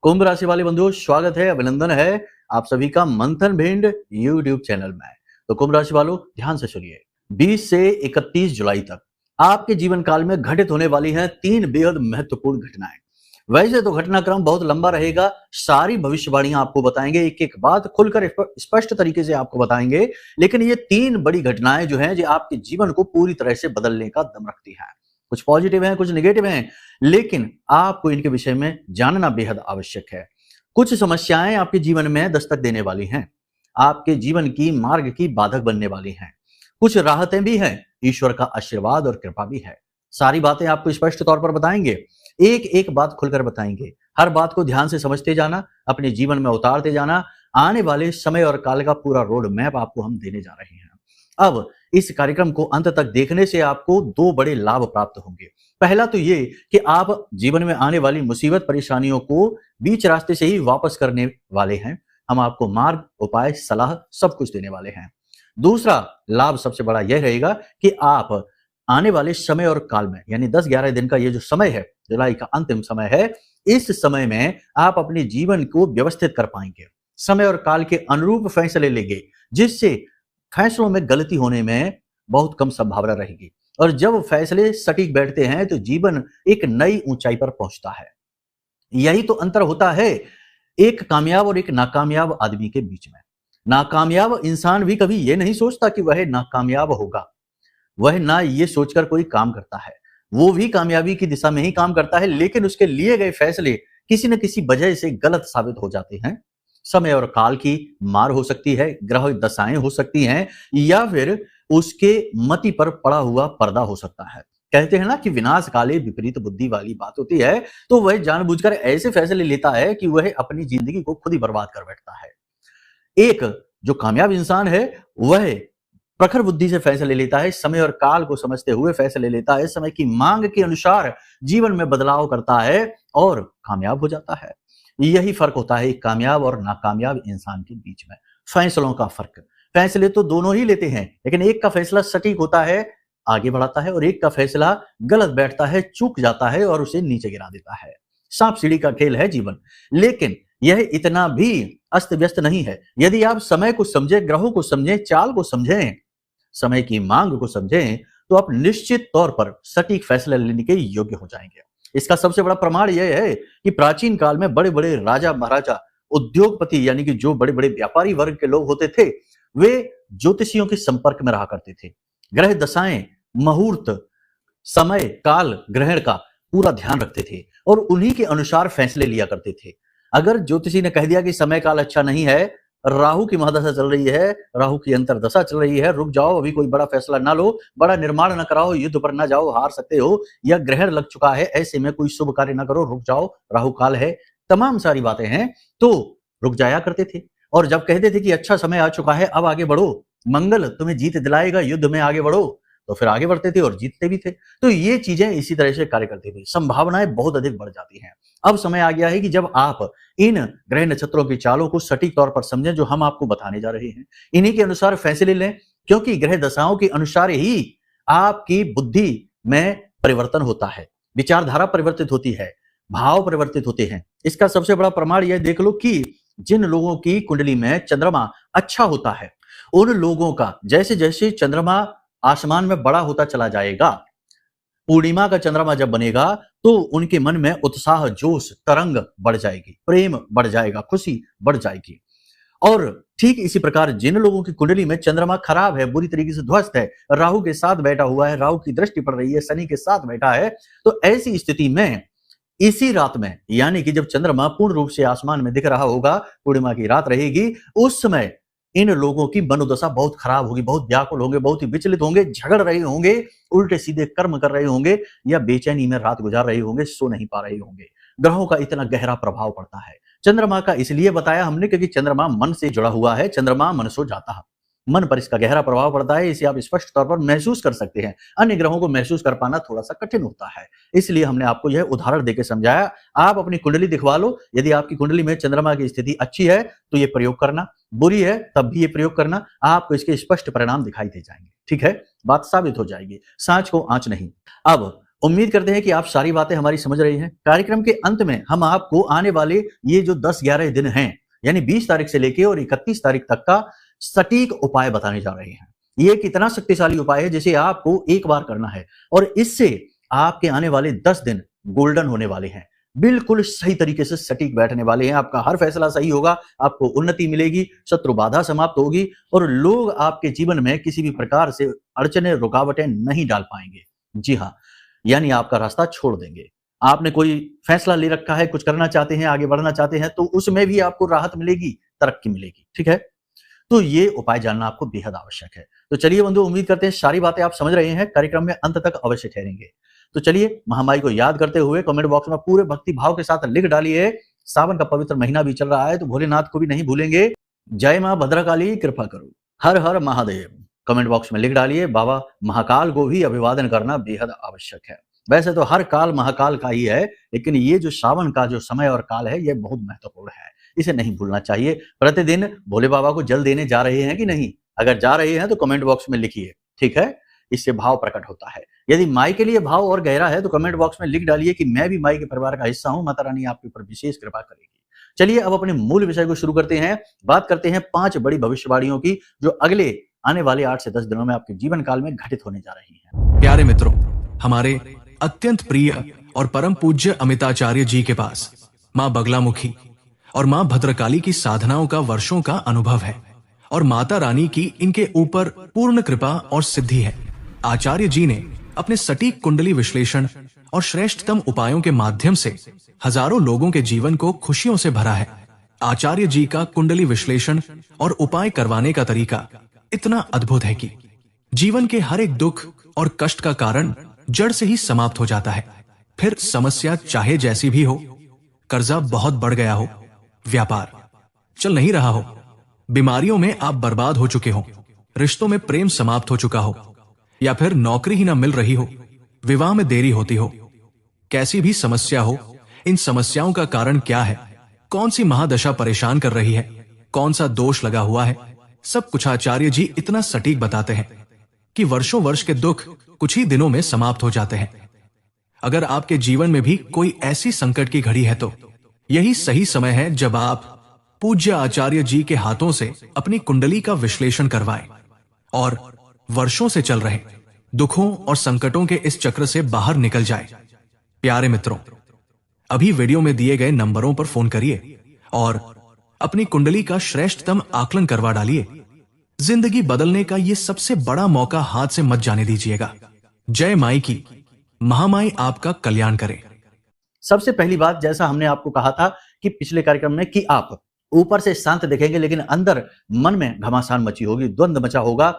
कुंभ राशि वाले बंधुओं, स्वागत है, अभिनंदन है आप सभी का मंथन भिंड यूट्यूब चैनल में। तो कुंभ राशि वालों, ध्यान से सुनिए। 20 से 31 जुलाई तक आपके जीवन काल में घटित होने वाली हैं 3 बेहद महत्वपूर्ण घटनाएं। वैसे तो घटनाक्रम बहुत लंबा रहेगा, सारी भविष्यवाणियां आपको बताएंगे, एक एक बात खुलकर स्पष्ट तरीके से आपको बताएंगे। लेकिन ये 3 बड़ी घटनाएं जो हैं, जो आपके जीवन को पूरी तरह से बदलने का दम रखती हैं। कुछ पॉजिटिव हैं, कुछ नेगेटिव हैं, लेकिन आपको इनके विषय में जानना बेहद आवश्यक है। कुछ समस्याएं आपके जीवन में दस्तक देने वाली हैं, आपके जीवन की मार्ग की बाधक बनने वाली हैं। कुछ राहतें भी हैं, ईश्वर का आशीर्वाद और कृपा भी है। सारी बातें आपको स्पष्ट तौर पर बताएंगे, एक एक बात खुलकर बताएंगे। हर बात को ध्यान से समझते जाना, अपने जीवन में उतारते जाना। आने वाले समय और काल का पूरा रोड मैप आपको हम देने जा रहे हैं। अब इस कार्यक्रम को अंत तक देखने से आपको 2 बड़े लाभ प्राप्त होंगे। पहला तो ये कि आप जीवन में आने वाली मुसीबत परेशानियों को बीच रास्ते से ही वापस करने वाले हैं। हम आपको मार्ग, उपाय, सलाह सब कुछ देने वाले हैं। दूसरा लाभ सबसे बड़ा यह रहेगा कि आप आने वाले समय और काल में, यानी 10-11 दिन का ये जो समय है, जुलाई का अंतिम समय है, इस समय में आप अपने जीवन को व्यवस्थित कर पाएंगे। समय और काल के अनुरूप फैसले लेंगे, जिससे फैसलों में गलती होने में बहुत कम संभावना रहेगी। और जब फैसले सटीक बैठते हैं तो जीवन एक नई ऊंचाई पर पहुंचता है। यही तो अंतर होता है एक कामयाब और एक नाकामयाब आदमी के बीच में। नाकामयाब इंसान भी कभी यह नहीं सोचता कि वह नाकामयाब होगा। वह ना ये सोचकर कोई काम करता है, वो भी कामयाबी की दिशा में ही काम करता है, लेकिन उसके लिए गए फैसले किसी न किसी वजह से गलत साबित हो जाते हैं। समय और काल की मार हो सकती है, ग्रह दशाएं हो सकती हैं, या फिर उसके मति पर पड़ा हुआ पर्दा हो सकता है। कहते हैं ना कि विनाश काले विपरीत बुद्धि वाली बात होती है। तो वह जानबूझकर ऐसे फैसले लेता है कि वह अपनी जिंदगी को खुद ही बर्बाद कर बैठता है। एक जो कामयाब इंसान है, वह प्रखर बुद्धि से फैसले लेता है, समय और काल को समझते हुए फैसले लेता है, समय की मांग के अनुसार जीवन में बदलाव करता है और कामयाब हो जाता है। यही फर्क होता है एक कामयाब और नाकामयाब इंसान के बीच में, फैसलों का फर्क। फैसले तो दोनों ही लेते हैं, लेकिन एक का फैसला सटीक होता है, आगे बढ़ाता है, और एक का फैसला गलत बैठता है, चूक जाता है और उसे नीचे गिरा देता है। सांप सीढ़ी का खेल है जीवन, लेकिन यह इतना भी अस्त व्यस्त नहीं है। यदि आप समय को समझें, ग्रहों को समझें, चाल को समझें, समय की मांग को समझें, तो आप निश्चित तौर पर सटीक फैसले लेने के योग्य हो जाएंगे। इसका सबसे बड़ा प्रमाण यह है कि प्राचीन काल में बड़े बड़े राजा महाराजा, उद्योगपति, यानी कि जो बड़े बड़े व्यापारी वर्ग के लोग होते थे, वे ज्योतिषियों के संपर्क में रहा करते थे। ग्रह दशाएं, मुहूर्त, समय, काल, ग्रहण का पूरा ध्यान रखते थे और उन्हीं के अनुसार फैसले लिया करते थे। अगर ज्योतिषी ने कह दिया कि समय काल अच्छा नहीं है, राहु की महादशा चल रही है, राहु की अंतरदशा चल रही है, रुक जाओ, अभी कोई बड़ा फैसला ना लो, बड़ा निर्माण ना कराओ, युद्ध पर ना जाओ, हार सकते हो, या ग्रहण लग चुका है, ऐसे में कोई शुभ कार्य ना करो, रुक जाओ, राहु काल है, तमाम सारी बातें हैं, तो रुक जाया करते थे। और जब कहते थे कि अच्छा समय आ चुका है, अब आगे बढ़ो, मंगल तुम्हें जीत दिलाएगा, युद्ध में आगे बढ़ो, तो फिर आगे बढ़ते थे और जीतते भी थे। तो ये चीजें इसी तरह से कार्य करती थी, संभावनाएं बहुत अधिक बढ़ जाती हैं। अब समय आ गया है कि जब आप इन ग्रह नक्षत्रों की चालों को सटीक तौर पर समझें, जो हम आपको बताने जा रहे हैं, इन्हीं के अनुसार फैसले लें, क्योंकि ग्रह दशाओं के अनुसार ही आपकी बुद्धि में परिवर्तन होता है, विचारधारा परिवर्तित होती है, भाव परिवर्तित होते हैं। इसका सबसे बड़ा प्रमाण यह देख लो कि जिन लोगों की कुंडली में चंद्रमा अच्छा होता है, उन लोगों का जैसे जैसे चंद्रमा आसमान में बड़ा होता चला जाएगा, पूर्णिमा का चंद्रमा जब बनेगा, तो उनके मन में उत्साह, जोश, तरंग बढ़ जाएगी, प्रेम बढ़ जाएगा, खुशी बढ़ जाएगी। और ठीक इसी प्रकार जिन लोगों की कुंडली में चंद्रमा खराब है, बुरी तरीके से ध्वस्त है, राहु के साथ बैठा हुआ है, राहु की दृष्टि पड़ रही है, शनि के साथ बैठा है, तो ऐसी स्थिति में इसी रात में, यानी कि जब चंद्रमा पूर्ण रूप से आसमान में दिख रहा होगा, पूर्णिमा की रात रहेगी, उस समय इन लोगों की मनोदशा बहुत खराब होगी, बहुत व्याकुल होंगे, बहुत ही विचलित होंगे, झगड़ रहे होंगे, उल्टे सीधे कर्म कर रहे होंगे, या बेचैनी में रात गुजार रहे होंगे, सो नहीं पा रहे होंगे। ग्रहों का इतना गहरा प्रभाव पड़ता है। चंद्रमा का इसलिए बताया हमने क्योंकि चंद्रमा मन से जुड़ा हुआ है, चंद्रमा मन सो जाता है, मन पर इसका गहरा प्रभाव पड़ता है। इसे आप स्पष्ट तौर पर महसूस कर सकते हैं, अन्य ग्रहों को महसूस कर पाना थोड़ा सा कठिन होता है, इसलिए हमने आपको यह उदाहरण देकर समझाया। आप अपनी कुंडली दिखवा लो, यदि आपकी कुंडली में चंद्रमा की स्थिति अच्छी है तो ये प्रयोग करना, बुरी है तब भी ये प्रयोग करना, आपको इसके स्पष्ट परिणाम दिखाई दे जाएंगे। ठीक है, बात साबित हो जाएगी, सांच को आंच नहीं। अब उम्मीद करते हैं कि आप सारी बातें हमारी समझ रही हैं। कार्यक्रम के अंत में हम आपको आने वाले ये जो 10-11 दिन हैं, यानी 20 तारीख से लेके और 31 तारीख तक का सटीक उपाय बताने जा रहे हैं। ये एक इतना शक्तिशाली उपाय है जिसे आपको एक बार करना है और इससे आपके आने वाले 10 दिन गोल्डन होने वाले हैं। बिल्कुल सही तरीके से सटीक बैठने वाले हैं। आपका हर फैसला सही होगा, आपको उन्नति मिलेगी, शत्रु बाधा समाप्त होगी और लोग आपके जीवन में किसी भी प्रकार से अड़चनें, रुकावटें नहीं डाल पाएंगे। जी हाँ, यानी आपका रास्ता छोड़ देंगे। आपने कोई फैसला ले रखा है, कुछ करना चाहते हैं, आगे बढ़ना चाहते हैं, तो उसमें भी आपको राहत मिलेगी, तरक्की मिलेगी। ठीक है? तो ये उपाय जानना आपको बेहद आवश्यक है। तो चलिए बंधु, उम्मीद करते हैं सारी बातें आप समझ रहे हैं। कार्यक्रम में अंत तक अवश्य ठहरेंगे। तो चलिए, महामाई को याद करते हुए कमेंट बॉक्स में पूरे भक्ति भाव के साथ लिख डालिए। सावन का पवित्र महीना भी चल रहा है तो भोलेनाथ को भी नहीं भूलेंगे। जय मां भद्रकाली, कृपा करो। हर हर महादेव कमेंट बॉक्स में लिख डालिए। बाबा महाकाल को भी अभिवादन करना बेहद आवश्यक है। वैसे तो हर काल महाकाल का ही है, लेकिन ये जो सावन का जो समय और काल है, ये बहुत महत्वपूर्ण है। इसे नहीं भूलना चाहिए। प्रतिदिन भोले बाबा को जल देने जा रहे हैं कि नहीं? अगर जा रहे हैं तो कमेंट बॉक्स में लिखिए। ठीक है? इससे भाव प्रकट होता है। यदि माई के लिए भाव और गहरा है तो कमेंट बॉक्स में लिख डालिए कि मैं भी माई के परिवार का हिस्सा हूं, माता रानी आपके ऊपर विशेष कृपा करेगी। चलिए अब अपने मूल विषय को शुरू करते हैं। बात करते हैं 5 बड़ी भविष्यवाणियों की जो अगले आने वाले 8 से 10 दिनों में आपके जीवन काल में घटित होने जा रही हैं। प्यारे मित्रों, हमारे अत्यंत प्रिय और परम पूज्य अमिताचार्य जी के पास मां बगलामुखी और मां भद्रकाली की साधनाओं का वर्षों का अनुभव है और माता रानी की इनके ऊपर पूर्ण कृपा और सिद्धि है। आचार्य जी ने अपने सटीक कुंडली विश्लेषण और श्रेष्ठतम उपायों के माध्यम से हजारों लोगों के जीवन को खुशियों से भरा है। आचार्य जी का कुंडली विश्लेषण और उपाय करवाने का तरीका इतना अद्भुत है कि जीवन के हर एक दुख और कष्ट का कारण जड़ से ही समाप्त हो जाता है। फिर समस्या चाहे जैसी भी हो, कर्जा बहुत बढ़ गया हो, व्यापार चल नहीं रहा हो, बीमारियों में आप बर्बाद हो चुके हो, रिश्तों में प्रेम समाप्त हो चुका हो या फिर नौकरी ही ना मिल रही हो, विवाह में देरी होती हो, कैसी भी समस्या हो, इन समस्याओं का कारण क्या है, कौन सी महादशा परेशान कर रही है, कौन सा दोष लगा हुआ है, सब कुछ आचार्य जी इतना सटीक बताते हैं कि वर्षों वर्ष के दुख कुछ ही दिनों में समाप्त हो जाते हैं। अगर आपके जीवन में भी कोई ऐसी संकट की घड़ी है तो यही सही समय है जब आप पूज्य आचार्य जी के हाथों से अपनी कुंडली का विश्लेषण करवाएं और वर्षों से चल रहे दुखों और संकटों के इस चक्र से बाहर निकल जाए। प्यारे मित्रों, अभी वीडियो में दिए गए नंबरों पर फोन करिए और अपनी कुंडली का श्रेष्ठतम आकलन करवा डालिए। जिंदगी बदलने का ये सबसे बड़ा मौका हाथ से मत जाने दीजिएगा। जय माई की, महामाई आपका कल्याण करे। सबसे पहली बात, जैसा हमने आपको कहा था कि पिछले कार्यक्रम में, कि आप ऊपर से शांत दिखेंगे लेकिन अंदर मन में घमासान मची होगी, द्वंद मचा होगा।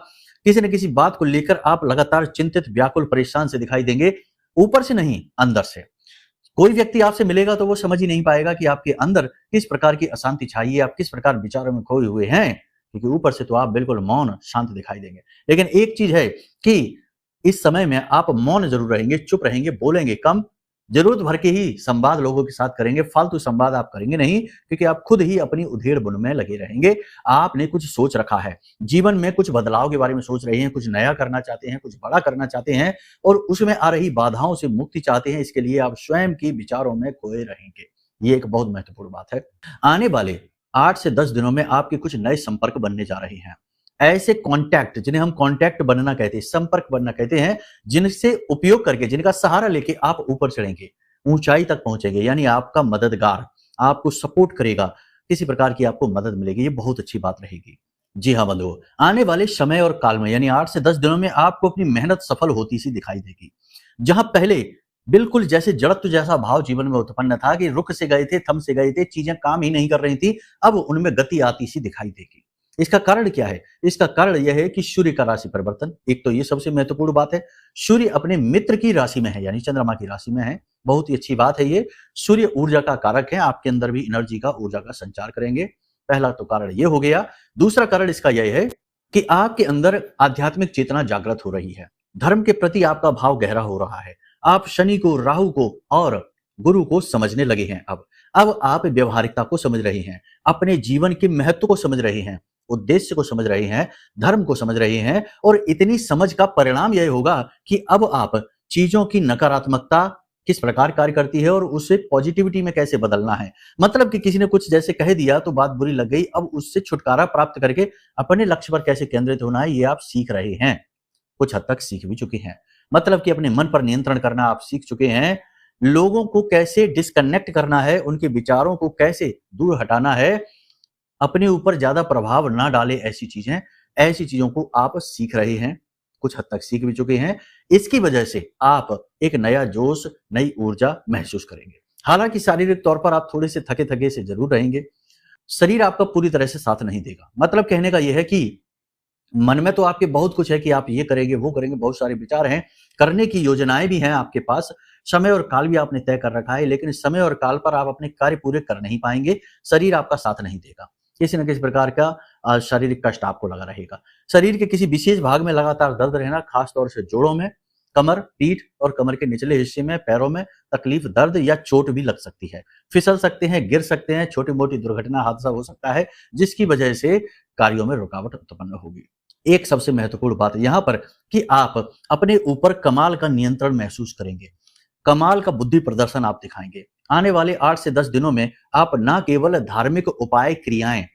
किसी न किसी बात को लेकर आप लगातार चिंतित, व्याकुल, परेशान से दिखाई देंगे। ऊपर से नहीं, अंदर से। कोई व्यक्ति आपसे मिलेगा तो वो समझ ही नहीं पाएगा कि आपके अंदर किस प्रकार की अशांति छाई है, आप किस प्रकार विचारों में खोए हुए हैं, क्योंकि ऊपर से तो आप बिल्कुल मौन, शांत दिखाई देंगे। लेकिन एक चीज है कि इस समय में आप मौन जरूर रहेंगे, चुप रहेंगे, बोलेंगे कम, जरूरत भर के ही संवाद लोगों के साथ करेंगे। फालतू संवाद आप करेंगे नहीं, क्योंकि आप खुद ही अपनी उधेड़ बुन में लगे रहेंगे। आपने कुछ सोच रखा है, जीवन में कुछ बदलाव के बारे में सोच रहे हैं, कुछ नया करना चाहते हैं, कुछ बड़ा करना चाहते हैं और उसमें आ रही बाधाओं से मुक्ति चाहते हैं। इसके लिए आप स्वयं की विचारों में खोए रहेंगे। ये एक बहुत महत्वपूर्ण बात है। आने वाले 8 से 10 दिनों में आपके कुछ नए संपर्क बनने जा रहे हैं। ऐसे कॉन्टैक्ट, जिन्हें हम कॉन्टैक्ट बनना कहते हैं, संपर्क बनना कहते हैं, जिनसे उपयोग करके, जिनका सहारा लेके आप ऊपर चढ़ेंगे, ऊंचाई तक पहुंचेंगे। यानी आपका मददगार आपको सपोर्ट करेगा, किसी प्रकार की आपको मदद मिलेगी। ये बहुत अच्छी बात रहेगी। जी हाँ बंधुओं, आने वाले समय और काल में यानी 8 से 10 दिनों में आपको अपनी मेहनत सफल होती सी दिखाई देगी। जहां पहले बिल्कुल जैसे जड़त्व जैसा भाव जीवन में उत्पन्न था कि रुक से गए थे, थम से गए थे, चीजें काम ही नहीं कर रही थी, अब उनमें गति आती सी दिखाई देगी। इसका कारण क्या है? इसका कारण यह है कि सूर्य का राशि परिवर्तन। एक तो ये सबसे महत्वपूर्ण बात है। सूर्य अपने मित्र की राशि में है, यानी चंद्रमा की राशि में है। बहुत ही अच्छी बात है ये। सूर्य ऊर्जा का कारक है, आपके अंदर भी एनर्जी का, ऊर्जा का संचार करेंगे। पहला तो कारण ये हो गया। दूसरा कारण इसका यह है कि आपके अंदर आध्यात्मिक चेतना जागृत हो रही है, धर्म के प्रति आपका भाव गहरा हो रहा है। आप शनि को, राहु को और गुरु को समझने लगे हैं। अब आप व्यवहारिकता को समझ रहे हैं, अपने जीवन के महत्व को समझ रहे हैं, उद्देश्य को समझ रहे हैं, धर्म को समझ रहे हैं। और इतनी समझ का परिणाम यह होगा कि अब आप चीजों की नकारात्मकता किस प्रकार कार्य करती है और उसे पॉजिटिविटी में कैसे बदलना है। मतलब कि किसी ने कुछ जैसे कह दिया तो बात बुरी लग गई, अब उससे छुटकारा प्राप्त करके अपने लक्ष्य पर कैसे केंद्रित होना है ये आप सीख रहे हैं, कुछ हद तक सीख भी चुके हैं। मतलब कि अपने मन पर नियंत्रण करना आप सीख चुके हैं, लोगों को कैसे डिस्कनेक्ट करना है, उनके विचारों को कैसे दूर हटाना है, अपने ऊपर ज्यादा प्रभाव ना डाले ऐसी चीजों को आप सीख रहे हैं, कुछ हद तक सीख भी चुके हैं। इसकी वजह से आप एक नया जोश, नई ऊर्जा महसूस करेंगे। हालांकि शारीरिक तौर पर आप थोड़े से थके थके से जरूर रहेंगे, शरीर आपका पूरी तरह से साथ नहीं देगा। मतलब कहने का यह है कि मन में तो आपके बहुत कुछ है कि आप ये करेंगे, वो करेंगे, बहुत सारे विचार हैं, करने की योजनाएं भी हैं आपके पास, समय और काल भी आपने तय कर रखा है, लेकिन समय और काल पर आप अपने कार्य पूरे कर नहीं पाएंगे, शरीर आपका साथ नहीं देगा। किसी न किसी प्रकार का शारीरिक कष्ट आपको लगा रहेगा। शरीर के किसी विशेष भाग में लगातार दर्द रहना, खासतौर से जोड़ों में, कमर, पीठ और कमर के निचले हिस्से में, पैरों में तकलीफ, दर्द या चोट भी लग सकती है। फिसल सकते हैं, गिर सकते हैं, छोटी-मोटी दुर्घटना, हादसा हो सकता है, जिसकी वजह से कार्यों में रुकावट उत्पन्न होगी। एक सबसे महत्वपूर्ण बात यहाँ पर कि आप अपने ऊपर कमाल का नियंत्रण महसूस करेंगे, कमाल का बुद्धि प्रदर्शन आप दिखाएंगे। आने वाले 8 से 10 दिनों में आप न केवल धार्मिक उपाय, क्रियाएं,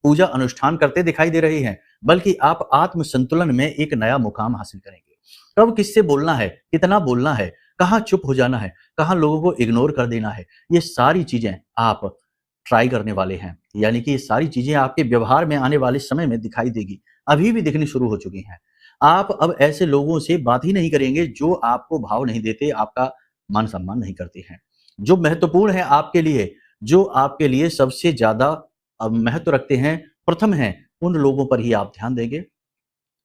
पूजा अनुष्ठान करते दिखाई दे रहे हैं, बल्कि आप आत्म संतुलन में एक नया मुकाम हासिल करेंगे। कब किससे बोलना है, कितना बोलना है, कहाँ चुप हो जाना है, कहाँ लोगों को इग्नोर कर देना है, ये सारी चीजें आप ट्राई करने वाले हैं। यानी कि ये सारी चीजें आपके व्यवहार में आने वाले समय में दिखाई देगी, अभी भी दिखनी शुरू हो चुकी हैं। आप अब ऐसे लोगों से बात ही नहीं करेंगे जो आपको भाव नहीं देते, आपका मान सम्मान नहीं करते हैं। जो महत्वपूर्ण है आपके लिए, जो आपके लिए सबसे ज्यादा महत्व रखते हैं, प्रथम हैं, उन लोगों पर ही आप ध्यान देंगे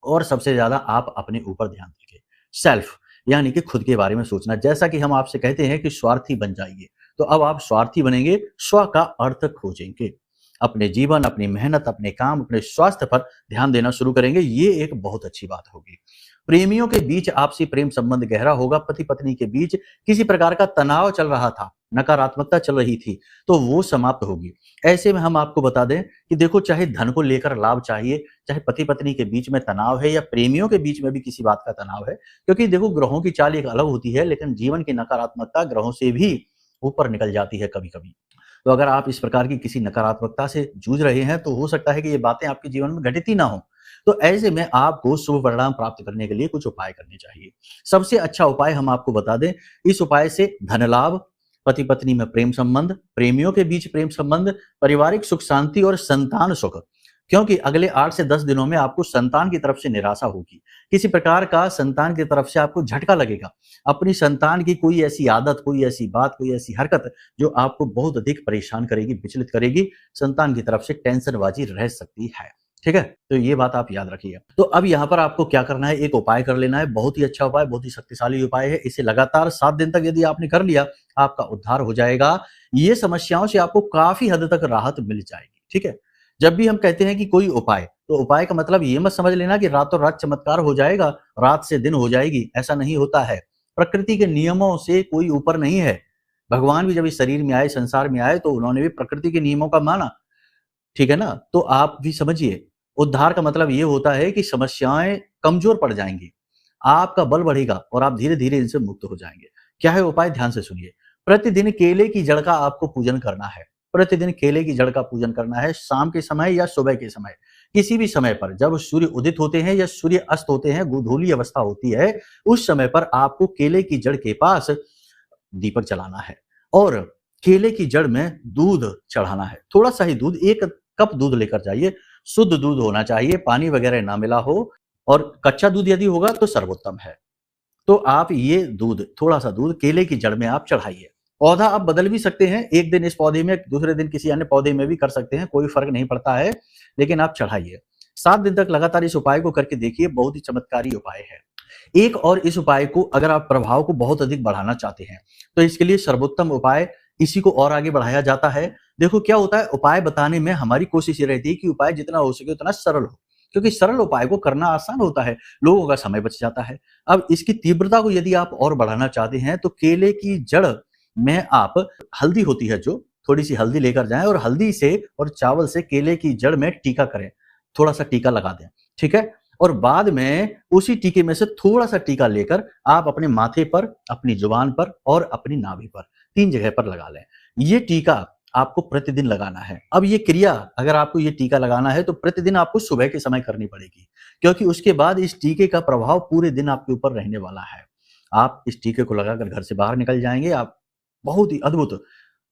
और सबसे ज्यादा आप अपने ऊपर ध्यान देंगे। सेल्फ यानी कि खुद के बारे में सोचना। जैसा कि हम आपसे कहते हैं कि स्वार्थी बन जाइए, तो अब आप स्वार्थी बनेंगे, स्व का अर्थ खोजेंगे, अपने जीवन, अपनी मेहनत, अपने काम, अपने स्वास्थ्य पर ध्यान देना शुरू करेंगे। ये एक बहुत अच्छी बात होगी। प्रेमियों के बीच आपसी प्रेम संबंध गहरा होगा। पति पत्नी के बीच किसी प्रकार का तनाव चल रहा था, नकारात्मकता चल रही थी, तो वो समाप्त होगी। ऐसे में हम आपको बता दें कि देखो, चाहे धन को लेकर लाभ चाहिए, चाहे पति पत्नी के बीच में तनाव है या प्रेमियों के बीच में भी किसी बात का तनाव है, क्योंकि देखो ग्रहों की चाल एक अलग होती है, लेकिन जीवन की नकारात्मकता ग्रहों से भी ऊपर निकल जाती है कभी कभी। तो अगर आप इस प्रकार की किसी नकारात्मकता से जूझ रहे हैं, तो हो सकता है कि ये बातें आपके जीवन में घटित ही ना हो। तो ऐसे में आपको शुभ परिणाम प्राप्त करने के लिए कुछ उपाय करने चाहिए। सबसे अच्छा उपाय हम आपको बता दें, इस उपाय से धन लाभ, पति पत्नी में प्रेम संबंध, प्रेमियों के बीच प्रेम संबंध, पारिवारिक सुख शांति और संतान सुख। क्योंकि अगले 8 से 10 दिनों में आपको संतान की तरफ से निराशा होगी, किसी प्रकार का संतान की तरफ से आपको झटका लगेगा। अपनी संतान की कोई ऐसी आदत, कोई ऐसी बात, कोई ऐसी हरकत जो आपको बहुत अधिक परेशान करेगी, विचलित करेगी, संतान की तरफ से टेंशनबाजी रह सकती है। ठीक है, तो ये बात आप याद रखिए। तो अब यहाँ पर आपको क्या करना है, एक उपाय कर लेना है, बहुत ही अच्छा उपाय, बहुत ही शक्तिशाली उपाय है। इसे लगातार 7 दिन तक यदि आपने कर लिया, आपका उद्धार हो जाएगा। ये समस्याओं से आपको काफी हद तक राहत मिल जाएगी। ठीक है, जब भी हम कहते हैं कि कोई उपाय, तो उपाय का मतलब ये मत समझ लेना कि रातों रात चमत्कार हो जाएगा, रात से दिन हो जाएगी, ऐसा नहीं होता है। प्रकृति के नियमों से कोई ऊपर नहीं है। भगवान भी जब इस शरीर में आए, संसार में आए, तो उन्होंने भी प्रकृति के नियमों का माना। ठीक है ना, तो आप भी समझिए, उद्धार का मतलब ये होता है कि समस्याएं कमजोर पड़ जाएंगी, आपका बल बढ़ेगा और आप धीरे धीरे इनसे मुक्त हो जाएंगे। क्या है उपाय, ध्यान से सुनिए। प्रतिदिन केले की जड़ का आपको पूजन करना है। प्रतिदिन केले की जड़ का पूजन करना है, शाम के समय या सुबह के समय, किसी भी समय पर जब सूर्य उदित होते हैं या सूर्य अस्त होते हैं, गोधूली अवस्था होती है, उस समय पर आपको केले की जड़ के पास दीपक जलाना है और केले की जड़ में दूध चढ़ाना है। थोड़ा सा ही दूध, 1 कप दूध लेकर जाइए, शुद्ध दूध होना चाहिए, पानी वगैरह ना मिला हो, और कच्चा दूध यदि होगा तो सर्वोत्तम है। तो आप ये दूध, थोड़ा सा दूध केले की जड़ में आप चढ़ाइए। पौधा आप बदल भी सकते हैं, एक दिन इस पौधे में, दूसरे दिन किसी अन्य पौधे में भी कर सकते हैं, कोई फर्क नहीं पड़ता है, लेकिन आप चढ़ाइए। 7 दिन तक लगातार इस उपाय को करके देखिए, बहुत ही चमत्कारी उपाय है। एक और इस उपाय को अगर आप प्रभाव को बहुत अधिक बढ़ाना चाहते हैं, तो इसके लिए सर्वोत्तम उपाय, इसी को और आगे बढ़ाया जाता है। देखो क्या होता है, उपाय बताने में हमारी कोशिश ये रहती है कि उपाय जितना हो सके उतना सरल हो, क्योंकि सरल उपाय को करना आसान होता है, लोगों का समय बच जाता है। अब इसकी तीव्रता को यदि आप और बढ़ाना चाहते हैं, तो केले की जड़ में आप हल्दी होती है जो, थोड़ी सी हल्दी लेकर जाएं और हल्दी से और चावल से केले की जड़ में टीका करें, थोड़ा सा टीका लगा दें। ठीक है, और बाद में उसी टीके में से थोड़ा सा टीका लेकर आप अपने माथे पर, अपनी जुबान पर और अपनी नाभि पर 3 जगह पर लगा लें। ये टीका आपको प्रतिदिन लगाना है। अब ये क्रिया अगर आपको ये टीका लगाना है तो प्रतिदिन आपको सुबह के समय करनी पड़ेगी, क्योंकि उसके बाद इस टीके का प्रभाव पूरे दिन आपके ऊपर रहने वाला है। आप इस टीके को लगाकर घर से बाहर निकल जाएंगे, आप बहुत ही अद्भुत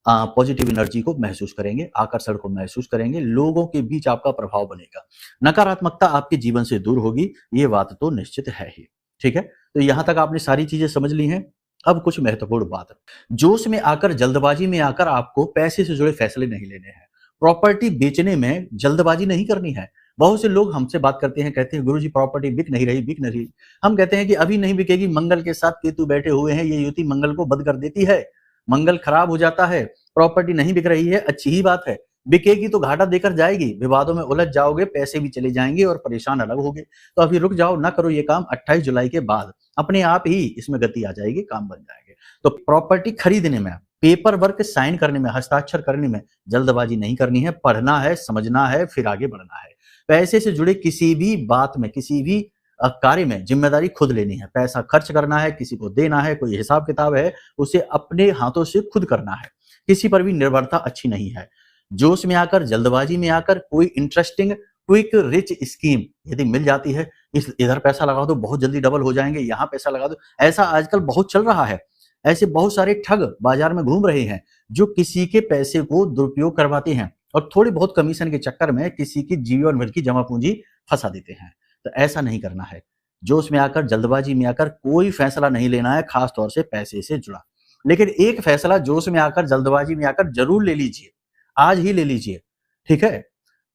पॉजिटिव एनर्जी को महसूस करेंगे, आकर्षण को महसूस करेंगे, लोगों के बीच आपका प्रभाव बनेगा, नकारात्मकता आपके जीवन से दूर होगी, ये बात तो निश्चित है ही। ठीक है, तो यहां तक आपने सारी चीजें समझ ली हैं। अब कुछ महत्वपूर्ण बात, जोश में आकर, जल्दबाजी में आकर आपको पैसे से जुड़े फैसले नहीं लेने हैं। प्रॉपर्टी बेचने में जल्दबाजी नहीं करनी है। बहुत से लोग हमसे बात करते हैं, कहते हैं गुरुजी प्रॉपर्टी बिक नहीं रही। हम कहते हैं कि अभी नहीं बिकेगी, मंगल के साथ केतु बैठे हुए हैं, ये युति मंगल को बद कर देती है, मंगल खराब हो जाता है। प्रॉपर्टी नहीं बिक रही है, अच्छी ही बात है, बिकेगी तो घाटा देकर जाएगी, विवादों में उलझ जाओगे, पैसे भी चले जाएंगे और परेशान अलग होगे। तो अभी रुक जाओ, ना करो ये काम। 28 जुलाई के बाद अपने आप ही इसमें गति आ जाएगी, काम बन जाएंगे। तो प्रॉपर्टी खरीदने में, पेपर वर्क साइन करने में, हस्ताक्षर करने में जल्दबाजी नहीं करनी है, पढ़ना है, समझना है, फिर आगे बढ़ना है। पैसे से जुड़े किसी भी बात में, किसी भी कार्य में जिम्मेदारी खुद लेनी है। पैसा खर्च करना है, किसी को देना है, कोई हिसाब किताब है, उसे अपने हाथों से खुद करना है। किसी पर भी निर्भरता अच्छी नहीं है। जोश में आकर, जल्दबाजी में आकर कोई इंटरेस्टिंग क्विक रिच स्कीम यदि मिल जाती है, इस इधर पैसा लगा दो बहुत जल्दी डबल हो जाएंगे, यहाँ पैसा लगा दो, ऐसा आजकल बहुत चल रहा है। ऐसे बहुत सारे ठग बाजार में घूम रहे हैं जो किसी के पैसे को दुरुपयोग करवाते हैं और थोड़ी बहुत कमीशन के चक्कर में किसी की जीवन भर की जमा पूंजी फंसा देते हैं। तो ऐसा नहीं करना है। जोश में आकर, जल्दबाजी में आकर कोई फैसला नहीं लेना है, खास तौर से पैसे से जुड़ा। लेकिन एक फैसला जोश में आकर, जल्दबाजी में आकर जरूर ले लीजिए, आज ही ले लीजिए। ठीक है,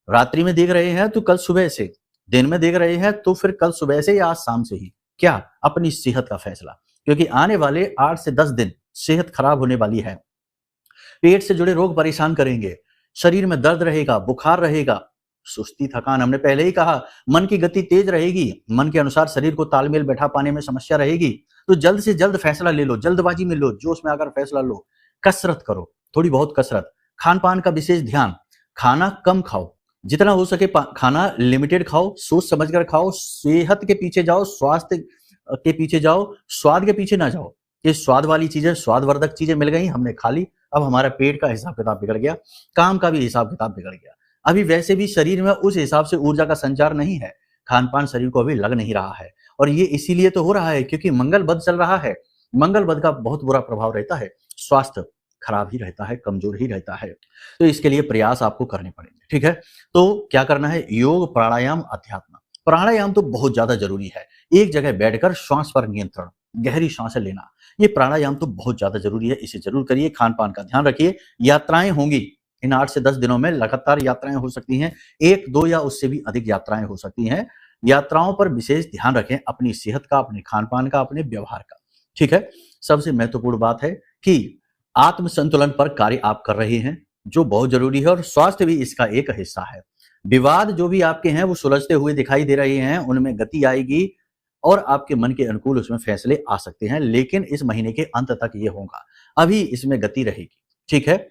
रात्रि में देख रहे हैं तो कल सुबह से, दिन में देख रहे हैं तो फिर कल सुबह से या आज शाम से ही। क्या? अपनी सेहत का फैसला, क्योंकि आने वाले 8 से 10 दिन सेहत खराब होने वाली है। पेट से जुड़े रोग परेशान करेंगे, शरीर में दर्द रहेगा, बुखार रहेगा, सुस्ती, थकान, हमने पहले ही कहा, मन की गति तेज रहेगी, मन के अनुसार शरीर को तालमेल बैठा पाने में समस्या रहेगी। तो जल्द से जल्द फैसला ले लो, जल्दबाजी में लो, जोश में आकर फैसला लो। कसरत करो, थोड़ी बहुत कसरत, खान पान का विशेष ध्यान, खाना कम खाओ, जितना हो सके खाना लिमिटेड खाओ, सोच समझकर खाओ, सेहत के पीछे जाओ, स्वास्थ्य के पीछे जाओ, स्वाद के पीछे ना जाओ। ये स्वाद वाली चीजें, स्वादवर्धक चीजें मिल गई, हमने खा ली, अब हमारा पेट का हिसाब किताब बिगड़ गया, काम का भी हिसाब किताब बिगड़ गया। अभी वैसे भी शरीर में उस हिसाब से ऊर्जा का संचार नहीं है, खान पान शरीर को अभी लग नहीं रहा है, और ये इसीलिए तो हो रहा है क्योंकि मंगल बद चल रहा है। मंगल बद का बहुत बुरा प्रभाव रहता है, स्वास्थ्य खराब ही रहता है, कमजोर ही रहता है। तो इसके लिए प्रयास आपको करने पड़ेंगे। ठीक है, तो क्या करना है? योग, प्राणायाम, अध्यात्म। प्राणायाम तो बहुत ज्यादा जरूरी है। एक जगह बैठकर श्वास पर नियंत्रण, गहरी सांसें लेना, ये प्राणायाम तो बहुत ज्यादा जरूरी है, इसे जरूर करिए। खान पान का ध्यान रखिए। यात्राएं होंगी इन 8 से 10 दिनों में, लगातार यात्राएं हो सकती हैं, 1, 2 या उससे भी अधिक यात्राएं हो सकती हैं। यात्राओं पर विशेष ध्यान रखें, अपनी सेहत का, अपने खान पान का, अपने व्यवहार का। ठीक है, सबसे महत्वपूर्ण बात है कि आत्म संतुलन पर कार्य आप कर रहे हैं, जो बहुत जरूरी है, और स्वास्थ्य भी इसका एक हिस्सा है। विवाद जो भी आपके हैं वो सुलझते हुए दिखाई दे रहे हैं, उनमें गति आएगी और आपके मन के अनुकूल उसमें फैसले आ सकते हैं, लेकिन इस महीने के अंत तक ये होगा, अभी इसमें गति रहेगी। ठीक है,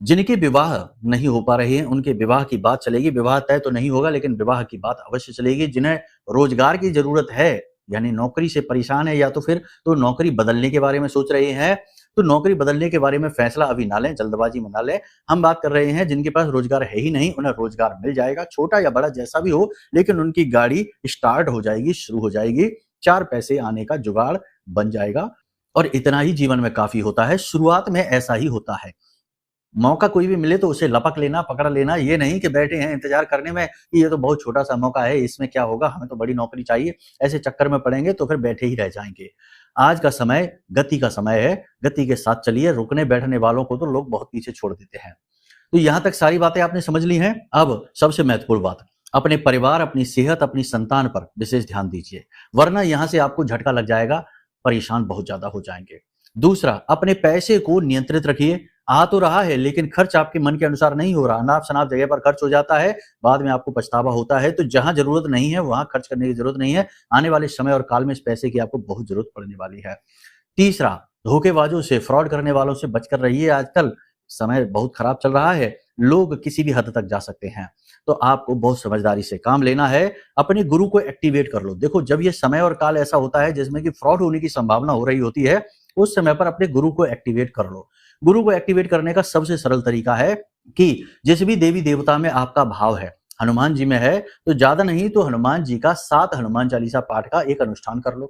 जिनके विवाह नहीं हो पा रहे हैं उनके विवाह की बात चलेगी। विवाह तय तो नहीं होगा लेकिन विवाह की बात अवश्य चलेगी। जिन्हें रोजगार की जरूरत है, यानी नौकरी से परेशान है, या तो फिर तो नौकरी बदलने के बारे में सोच रहे हैं, तो नौकरी बदलने के बारे में फैसला अभी ना लें, जल्दबाजी में ना लें। हम बात कर रहे हैं जिनके पास रोजगार है ही नहीं, उन्हें रोजगार मिल जाएगा, छोटा या बड़ा जैसा भी हो, लेकिन उनकी गाड़ी स्टार्ट हो जाएगी, शुरू हो जाएगी, 4 पैसे आने का जुगाड़ बन जाएगा। और इतना ही जीवन में काफी होता है, शुरुआत में ऐसा ही होता है। मौका कोई भी मिले तो उसे लपक लेना, पकड़ लेना, ये नहीं कि बैठे हैं इंतजार करने में कि ये तो बहुत छोटा सा मौका है, इसमें क्या होगा, हमें तो बड़ी नौकरी चाहिए, ऐसे चक्कर में पड़ेंगे तो फिर बैठे ही रह जाएंगे। आज का समय गति का समय है, गति के साथ चलिए। रुकने बैठने वालों को तो लोग बहुत पीछे छोड़ देते हैं। तो यहां तक सारी बातें आपने समझ ली हैं। अब सबसे महत्वपूर्ण बात, अपने परिवार, अपनी सेहत, अपनी संतान पर विशेष ध्यान दीजिए, वरना यहां से आपको झटका लग जाएगा, परेशान बहुत ज्यादा हो जाएंगे। दूसरा, अपने पैसे को नियंत्रित रखिए। आ तो रहा है लेकिन खर्च आपके मन के अनुसार नहीं हो रहा, अनाप शनाप जगह पर खर्च हो जाता है, बाद में आपको पछतावा होता है। तो जहां जरूरत नहीं है वहां खर्च करने की जरूरत नहीं है, आने वाले समय और काल में इस पैसे की आपको बहुत जरूरत पड़ने वाली है। तीसरा, धोखेबाजों से, फ्रॉड करने वालों से बचकर रहिए। आजकल समय बहुत खराब चल रहा है, लोग किसी भी हद तक जा सकते हैं। तो आपको बहुत समझदारी से काम लेना है, अपने गुरु को एक्टिवेट कर लो। देखो, जब ये समय और काल ऐसा होता है जिसमें कि फ्रॉड होने की संभावना हो रही होती है, उस समय पर अपने गुरु को एक्टिवेट कर लो। गुरु को एक्टिवेट करने का सबसे सरल तरीका है कि जिस भी देवी देवता में आपका भाव है, हनुमान जी में है तो ज्यादा नहीं तो हनुमान जी का 7 हनुमान चालीसा पाठ का एक अनुष्ठान कर लो।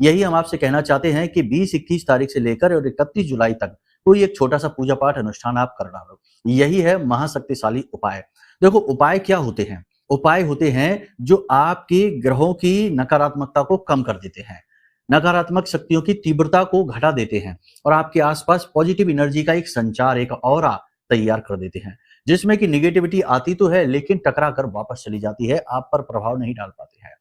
यही हम आपसे कहना चाहते हैं कि 20-21 तारीख से लेकर और 31 जुलाई तक कोई एक छोटा सा पूजा पाठ अनुष्ठान आप कर डालो। यही है महाशक्तिशाली उपाय। देखो, उपाय क्या होते हैं? उपाय होते हैं जो आपके ग्रहों की नकारात्मकता को कम कर देते हैं, नकारात्मक शक्तियों की तीव्रता को घटा देते हैं और आपके आसपास पॉजिटिव एनर्जी का एक संचार, एक ऑरा तैयार कर देते हैं, जिसमें कि निगेटिविटी आती तो है लेकिन टकरा कर वापस चली जाती है, आप पर प्रभाव नहीं डाल पाते हैं।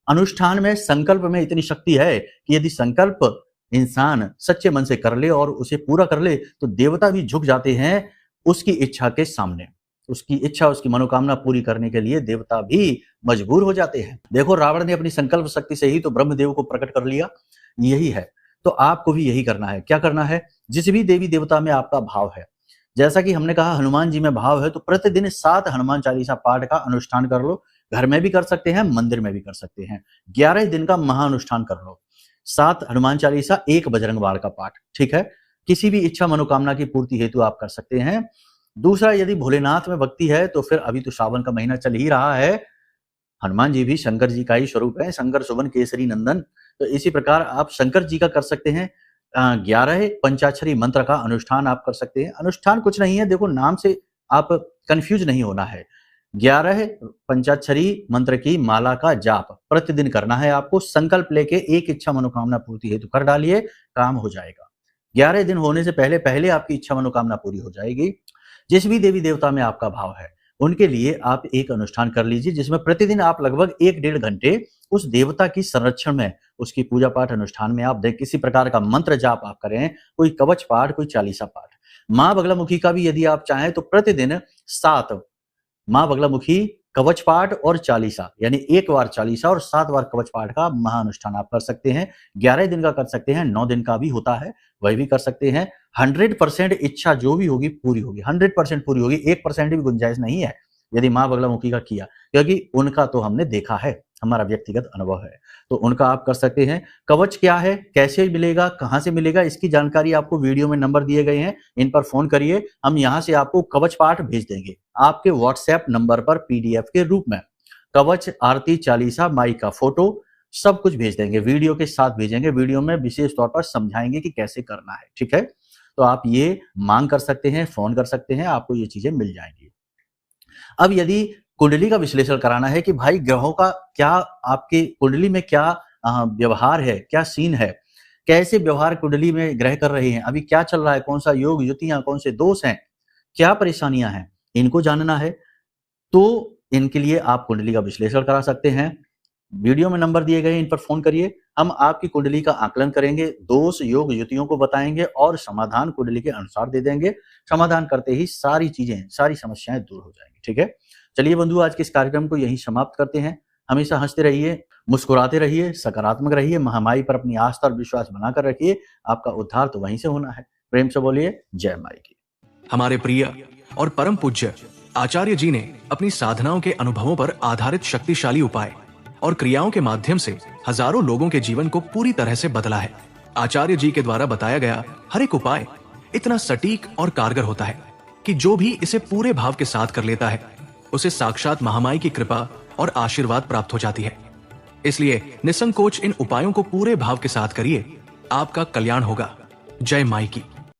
अनुष्ठान में, संकल्प में इतनी शक्ति है कि यदि संकल्प इंसान सच्चे मन से कर ले और उसे पूरा कर ले तो देवता भी झुक जाते हैं उसकी इच्छा के सामने। उसकी इच्छा, उसकी मनोकामना पूरी करने के लिए देवता भी मजबूर हो जाते हैं। देखो, रावण ने अपनी संकल्प शक्ति से ही तो ब्रह्मदेव को प्रकट कर लिया। यही है, तो आपको भी यही करना है। क्या करना है? जिस भी देवी देवता में आपका भाव है, जैसा कि हमने कहा हनुमान जी में भाव है, तो प्रतिदिन 7 हनुमान चालीसा पाठ का अनुष्ठान कर लो। घर में भी कर सकते हैं, मंदिर में भी कर सकते हैं। 11 दिन का महाअनुष्ठान कर लो। 7 हनुमान चालीसा, 1 बजरंग बाण का पाठ, ठीक है। किसी भी इच्छा मनोकामना की पूर्ति हेतु आप कर सकते हैं। दूसरा, यदि भोलेनाथ में भक्ति है तो फिर अभी तो श्रावण का महीना चल ही रहा है, हनुमान जी भी शंकर जी का ही स्वरूप है, शंकर सुवन केसरी नंदन। तो इसी प्रकार आप शंकर जी का कर सकते हैं। 11 पंचाक्षरी मंत्र का अनुष्ठान आप कर सकते हैं। अनुष्ठान कुछ नहीं है, देखो नाम से आप कंफ्यूज नहीं होना है। 11 पंचाक्षरी मंत्र की माला का जाप प्रतिदिन करना है आपको। संकल्प लेके एक इच्छा मनोकामना पूर्ति हेतु कर डालिए, काम हो जाएगा। 11 दिन होने से पहले पहले आपकी इच्छा मनोकामना पूरी हो जाएगी। जिस भी देवी देवता में आपका भाव है उनके लिए आप एक अनुष्ठान कर लीजिए, जिसमें प्रतिदिन आप लगभग 1-1.5 घंटे उस देवता की संरक्षण में, उसकी पूजा पाठ अनुष्ठान में आप किसी प्रकार का मंत्र जाप आप करें, कोई कवच पाठ, कोई चालीसा पाठ। माँ बगलामुखी का भी यदि आप चाहें तो प्रतिदिन 7 माँ बगलामुखी कवच पाठ और चालीसा, यानी 1 बार चालीसा और 7 बार कवच पाठ का महाअनुष्ठान आप कर सकते हैं। 11 दिन का कर सकते हैं, 9 दिन का भी होता है, वही भी कर सकते हैं। 100% इच्छा जो भी होगी पूरी होगी, 100% पूरी होगी, 1% भी गुंजाइश नहीं है यदि माँ बगलामुखी का किया, क्योंकि उनका तो हमने देखा है, हमारा व्यक्तिगत अनुभव है, तो उनका आप कर सकते हैं। कवच क्या है, कैसे मिलेगा, कहाँ से मिलेगा, इसकी जानकारी आपको वीडियो में नंबर दिए गए हैं, इन पर फोन करिए, हम यहाँ से आपको कवच पाठ भेज देंगे आपके व्हाट्सएप नंबर पर पीडीएफ के रूप में। कवच, आरती, चालीसा, माई का फोटो सब कुछ भेज देंगे, वीडियो के साथ भेजेंगे। वीडियो में विशेष तौर पर समझाएंगे कि कैसे करना है, ठीक है। तो आप ये मांग कर सकते हैं, फोन कर सकते हैं, आपको ये चीजें मिल जाएंगी। अब यदि कुंडली का विश्लेषण कराना है कि भाई ग्रहों का क्या, आपके कुंडली में क्या व्यवहार है, क्या सीन है, कैसे व्यवहार कुंडली में ग्रह कर रहे हैं, अभी क्या चल रहा है, कौन सा योग, युतियां, कौन से दोष हैं, क्या परेशानियां हैं, इनको जानना है तो इनके लिए आप कुंडली का विश्लेषण करा सकते हैं। वीडियो में नंबर दिए गए हैं, इन पर फोन करिए, हम आपकी कुंडली का आकलन करेंगे, दोष, योग, युतियों को बताएंगे और समाधान कुंडली के अनुसार दे देंगे। समाधान करते ही सारी चीजें, सारी समस्याएं दूर हो जाएंगी, ठीक है। चलिए बंधु, आज के इस कार्यक्रम को यहीं समाप्त करते हैं। हमेशा हंसते रहिए, मुस्कुराते रहिए, सकारात्मक रहिए, महामाई पर अपनी आस्था और विश्वास बनाकर रखिए, आपका उद्धार तो वहीं से होना है। प्रेम से बोलिए जय माई की। हमारे प्रिय और परम पूज्य आचार्य जी ने अपनी साधनाओं के अनुभवों पर आधारित शक्तिशाली उपाय और क्रियाओं के माध्यम से हजारों लोगों के जीवन को पूरी तरह से बदला है। आचार्य जी के द्वारा बताया गया हर एक उपाय इतना सटीक और कारगर होता है कि जो भी इसे पूरे भाव के साथ कर लेता है उसे साक्षात महामाई की कृपा और आशीर्वाद प्राप्त हो जाती है। इसलिए निसंकोच इन उपायों को पूरे भाव के साथ करिए, आपका कल्याण होगा। जय माई की।